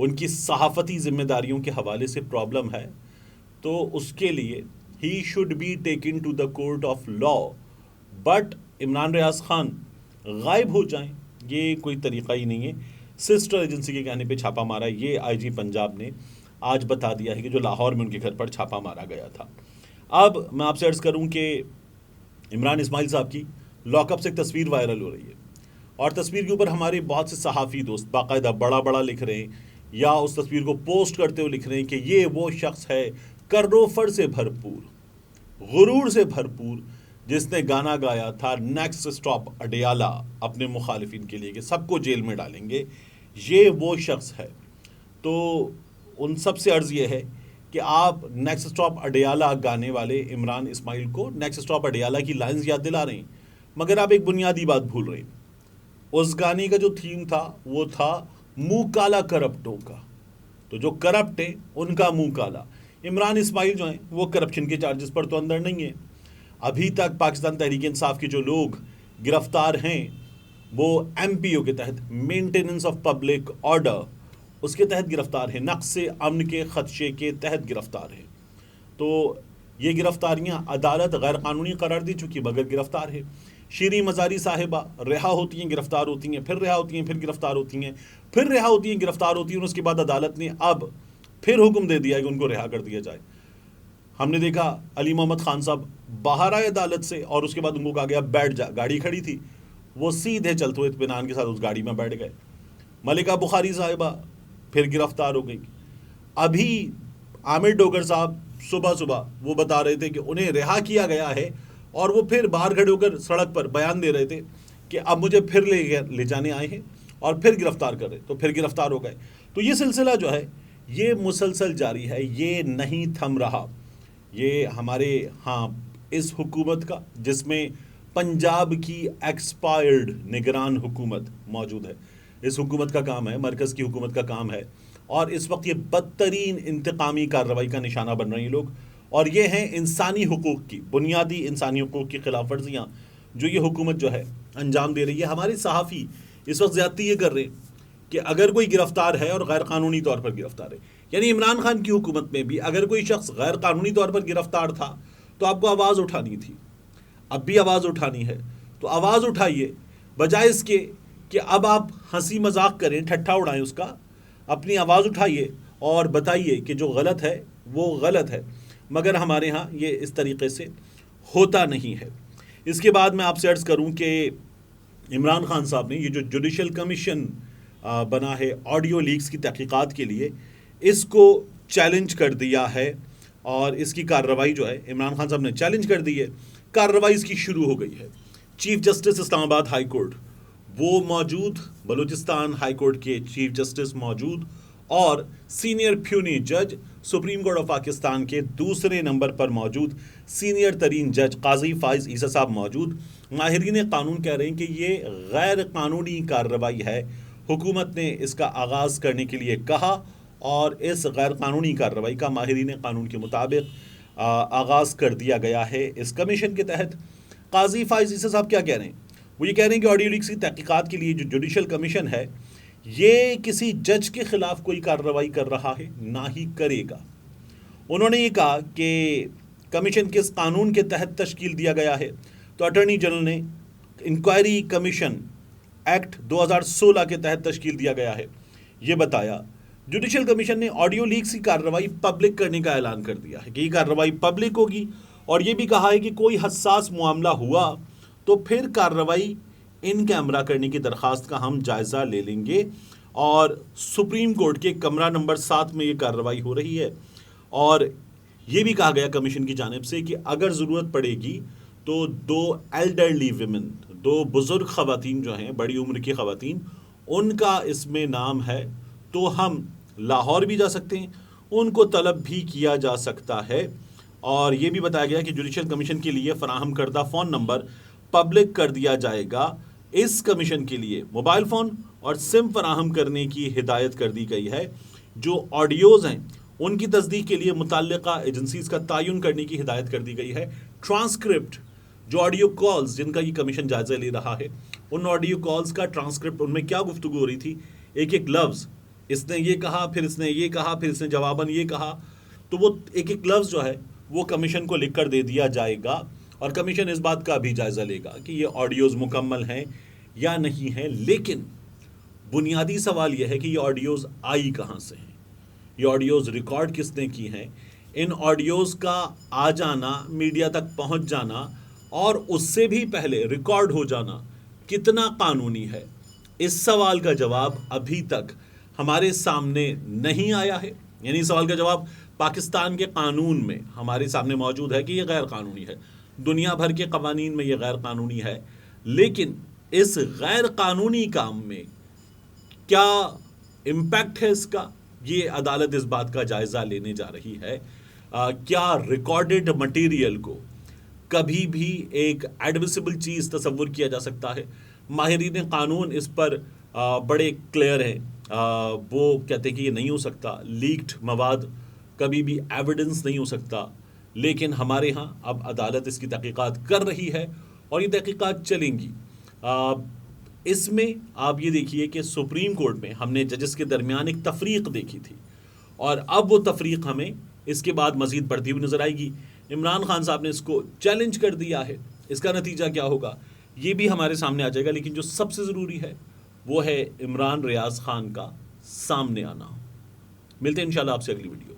ان کی صحافتی ذمہ داریوں کے حوالے سے پرابلم ہے تو اس کے لیے he should be taken to the court of law. But Imran Riaz Khan غائب ہو جائیں یہ کوئی طریقہ ہی نہیں ہے. سسٹر ایجنسی کے کہنے پہ چھاپا مارا یہ آئی جی پنجاب نے آج بتا دیا ہے کہ جو لاہور میں ان کے گھر پر چھاپا مارا گیا تھا. اب میں آپ سے عرض کروں کہ عمران اسماعیل صاحب کی لاک اپ سے ایک تصویر وائرل ہو رہی ہے اور تصویر کے اوپر ہمارے بہت سے صحافی دوست باقاعدہ بڑا بڑا لکھ رہے ہیں یا اس تصویر کو پوسٹ کرتے ہوئے لکھ رہے ہیں کہ یہ وہ شخص ہے کرنوفر سے بھرپور, غرور سے بھرپور, جس نے گانا گایا تھا نیکسٹ اسٹاپ اڈیالہ اپنے مخالفین کے لیے کہ سب کو جیل میں ڈالیں گے, یہ وہ شخص ہے. تو ان سب سے عرض یہ ہے کہ آپ نیکسٹ اسٹاپ اڈیالہ گانے والے عمران اسماعیل کو نیکسٹ اسٹاپ اڈیالہ کی لائنز یاد دلا رہے ہیں, مگر آپ ایک بنیادی بات بھول رہے ہیں. اس گانے کا جو تھیم تھا وہ تھا منہ کالا کرپٹوں کا, تو جو کرپٹ ہیں ان کا منہ کالا. عمران اسماعیل جو ہیں وہ کرپشن کے چارجز پر تو اندر نہیں ہیں. ابھی تک پاکستان تحریک انصاف کے جو لوگ گرفتار ہیں وہ ایم پی او کے تحت مینٹیننس آف پبلک آرڈر اس کے تحت گرفتار ہیں, نقص امن کے خدشے کے تحت گرفتار ہیں. تو یہ گرفتاریاں عدالت غیر قانونی قرار دی چکی مگر گرفتار ہے. شیریں مزاری صاحبہ رہا ہوتی ہیں, گرفتار ہوتی ہیں, پھر رہا ہوتی ہیں, پھر گرفتار ہوتی ہیں, پھر رہا ہوتی ہیں, گرفتار ہوتی ہیں, اور اس کے بعد عدالت نے اب پھر حکم دے دیا کہ ان کو رہا کر دیا جائے. ہم نے دیکھا علی محمد خان صاحب باہر آئے عدالت سے اور اس کے بعد ان کو کہا گیا بیٹھ جا, گاڑی کھڑی تھی وہ سیدھے چلتے ہوئے اطمینان کے ساتھ اس گاڑی میں بیٹھ گئے. ملکہ بخاری صاحبہ پھر گرفتار ہو گئی. ابھی عامر ڈوگر صاحب صبح صبح وہ بتا رہے تھے کہ انہیں رہا کیا گیا ہے اور وہ پھر باہر کھڑے ہو کر سڑک پر بیان دے رہے تھے کہ اب مجھے پھر لے جانے آئے ہیں اور پھر گرفتار کر رہے, تو پھر گرفتار ہو گئے. تو یہ سلسلہ جو ہے یہ مسلسل جاری ہے, یہ نہیں تھم رہا. یہ ہمارے اس حکومت کا جس میں پنجاب کی ایکسپائرڈ نگران حکومت موجود ہے, اس حکومت کا کام ہے, مرکز کی حکومت کا کام ہے, اور اس وقت یہ بدترین انتقامی کارروائی کا نشانہ بن رہے ہیں لوگ. اور یہ ہیں انسانی حقوق کی, بنیادی انسانی حقوق کی خلاف ورزیاں جو یہ حکومت جو ہے انجام دے رہی ہے. ہمارے صحافی اس وقت زیادتی یہ کر رہے ہیں کہ اگر کوئی گرفتار ہے اور غیر قانونی طور پر گرفتار ہے, یعنی عمران خان کی حکومت میں بھی اگر کوئی شخص غیر قانونی طور پر گرفتار تھا تو آپ کو آواز اٹھانی تھی, اب بھی آواز اٹھانی ہے تو آواز اٹھائیے, بجائے اس کے کہ اب آپ ہنسی مذاق کریں, ٹھٹھا اڑائیں اس کا. اپنی آواز اٹھائیے اور بتائیے کہ جو غلط ہے وہ غلط ہے. مگر ہمارے ہاں یہ اس طریقے سے ہوتا نہیں ہے. اس کے بعد میں آپ سے عرض کروں کہ عمران خان صاحب نے یہ جو جوڈیشل کمیشن بنا ہے آڈیو لیکس کی تحقیقات کے لیے, اس کو چیلنج کر دیا ہے اور اس کی کارروائی جو ہے عمران خان صاحب نے چیلنج کر دی ہے. کارروائی اس کی شروع ہو گئی ہے. چیف جسٹس اسلام آباد ہائی کورٹ وہ موجود, بلوچستان ہائی کورٹ کے چیف جسٹس موجود, اور سینئر پیونی جج سپریم کورٹ آف پاکستان کے دوسرے نمبر پر موجود سینئر ترین جج قاضی فائز عیسی صاحب موجود. ماہرین قانون کہہ رہے ہیں کہ یہ غیر قانونی کارروائی ہے. حکومت نے اس کا آغاز کرنے کے لیے کہا اور اس غیر قانونی کارروائی کا ماہرین قانون کے مطابق آغاز کر دیا گیا ہے اس کمیشن کے تحت. قاضی فائز عیسی صاحب کیا کہہ رہے ہیں؟ وہ یہ کہہ رہے ہیں کہ آڈیو لیکس کی تحقیقات کے لیے جو جوڈیشل کمیشن ہے یہ کسی جج کے خلاف کوئی کارروائی کر رہا ہے, نہ ہی کرے گا. انہوں نے یہ کہا کہ کمیشن کس قانون کے تحت تشکیل دیا گیا ہے, تو اٹارنی جنرل نے انکوائری کمیشن ایکٹ 2016 کے تحت تشکیل دیا گیا ہے. یہ بتایا جوڈیشل کمیشن نے آڈیو لیکس کی کارروائی پبلک کرنے کا اعلان کر دیا ہے کہ یہ کارروائی پبلک ہوگی, اور یہ بھی کہا ہے کہ کوئی حساس معاملہ ہوا تو پھر کارروائی ان کیمرہ کرنے کی درخواست کا ہم جائزہ لے لیں گے. اور سپریم کورٹ کے کمرہ نمبر 7 میں یہ کارروائی ہو رہی ہے. اور یہ بھی کہا گیا کمیشن کی جانب سے کہ اگر ضرورت پڑے گی تو 2 ایلڈرلی ویمن, 2 بزرگ خواتین جو ہیں, بڑی عمر کی خواتین, ان کا اس میں نام ہے تو ہم لاہور بھی جا سکتے ہیں, ان کو طلب بھی کیا جا سکتا ہے. اور یہ بھی بتایا گیا کہ جوڈیشل کمیشن کے لیے فراہم کردہ فون نمبر پبلک کر دیا جائے گا. اس کمیشن کے لیے موبائل فون اور سم فراہم کرنے کی ہدایت کر دی گئی ہے. جو آڈیوز ہیں ان کی تصدیق کے لیے متعلقہ ایجنسیز کا تعین کرنے کی ہدایت کر دی گئی ہے. ٹرانسکرپٹ, جو آڈیو کالز جن کا یہ کمیشن جائزہ لے رہا ہے, ان آڈیو کالز کا ٹرانسکرپٹ, ان میں کیا گفتگو ہو رہی تھی, ایک ایک لفظ اس نے یہ کہا، پھر اس نے یہ کہا، پھر اس نے جواباً یہ کہا، تو وہ ایک ایک لفظ جو ہے وہ کمیشن کو لکھ کر دے دیا جائے گا، اور کمیشن اس بات کا بھی جائزہ لے گا کہ یہ آڈیوز مکمل ہیں یا نہیں ہیں۔ لیکن بنیادی سوال یہ ہے کہ یہ آڈیوز آئی کہاں سے ہیں، یہ آڈیوز ریکارڈ کس نے کی ہیں، ان آڈیوز کا آ جانا، میڈیا تک پہنچ جانا، اور اس سے بھی پہلے ریکارڈ ہو جانا کتنا قانونی ہے، اس سوال کا جواب ابھی تک ہمارے سامنے نہیں آیا ہے۔ یعنی اس سوال کا جواب پاکستان کے قانون میں ہمارے سامنے موجود ہے کہ یہ غیر قانونی ہے، دنیا بھر کے قوانین میں یہ غیر قانونی ہے، لیکن اس غیر قانونی کام میں کیا امپیکٹ ہے اس کا، یہ عدالت اس بات کا جائزہ لینے جا رہی ہے۔ کیا ریکارڈڈ مٹیریل کو کبھی بھی ایک ایڈمیسیبل چیز تصور کیا جا سکتا ہے؟ ماہرین قانون اس پر بڑے کلیئر ہیں، وہ کہتے ہیں کہ یہ نہیں ہو سکتا، لیکڈ مواد کبھی بھی ایویڈنس نہیں ہو سکتا، لیکن ہمارے ہاں اب عدالت اس کی تحقیقات کر رہی ہے اور یہ تحقیقات چلیں گی۔ اس میں آپ یہ دیکھیے کہ سپریم کورٹ میں ہم نے ججز کے درمیان ایک تفریق دیکھی تھی، اور اب وہ تفریق ہمیں اس کے بعد مزید بڑھتی ہوئی نظر آئے گی۔ عمران خان صاحب نے اس کو چیلنج کر دیا ہے، اس کا نتیجہ کیا ہوگا یہ بھی ہمارے سامنے آ جائے گا، لیکن جو سب سے ضروری ہے وہ ہے عمران ریاض خان کا سامنے آنا۔ ملتے ہیں انشاءاللہ آپ سے اگلی ویڈیو۔